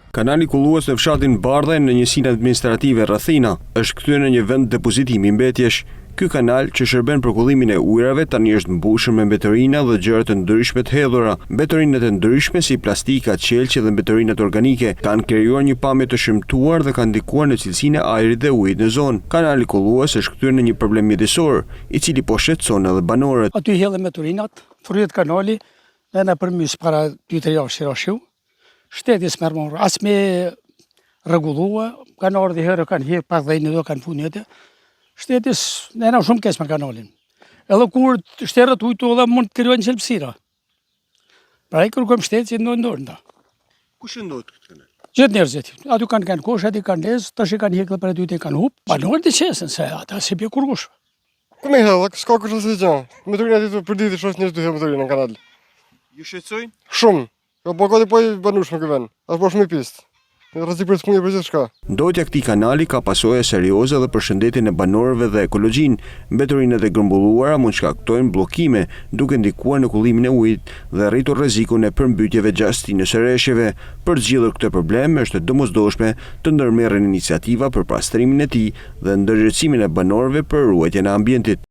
Kanali kullues në fshatin Bardhe në njësinë administrative Rrathina është kthyer në një vend depozitimi mbetjesh. Ky kanal që shërben për kullimin e ujrave tani është mbushur me mbetorina dhe gjëra të ndryshme të hedhura. Mbetorinat e ndryshme si plastika, qelçi dhe mbetorinat organike kanë krijuar një pamje të shëmtuar dhe kanë ndikuar në cilësinë e ajrit dhe ujit në zonë. Kanali kullues është kthyer në një problem mjedisor, i cili po shqetëson edhe banorët. Aty hedhen mbetorinat, fryhet kanali, dhe na përmys para 2-3 javësh Shteti s'merr më as me rregullua, kanë ardhur herë kanë hir pak dhënë do kanë punë atë. Shteti ne na shumë keq me kanalin. Edhe kur shterët ujtu edhe mund të krijojnë çelësira. Pra i kërkojmë shtetit që ndonjë nda. Ku shëndohet këtë kanal? Gjithë njerëzit. Aty kanë kosh, aty kanë lez, tash i kanë hekë për aty te kanë hub. Banorët të qesën se ata se bie kurgush. Ku më hedh, s'ka kush asnjë gjë. Motorinat aty për ditë shoh njerëz të hedhin motorinë në kanal. Ju shqetësojnë? Shumë. Jo bogati po i banush me ky vend. As po shumë i pistë. Rrezik për smundje për gjithçka. Ndotja këtij kanali ka pasoja serioze edhe për shëndetin e banorëve dhe ekologjinë. Mbetorinat e grumbulluara mund shkaktojnë bllokime, duke ndikuar në kullimin e ujit dhe rritur rrezikun e përmbytjeve gjashtë në sëreshjeve. Për zgjidhur këtë problem është e domosdoshme të ndërmerren iniciativa për pastrimin e tij dhe ndërgjegjësimin e banorëve për ruajtjen e ambientit.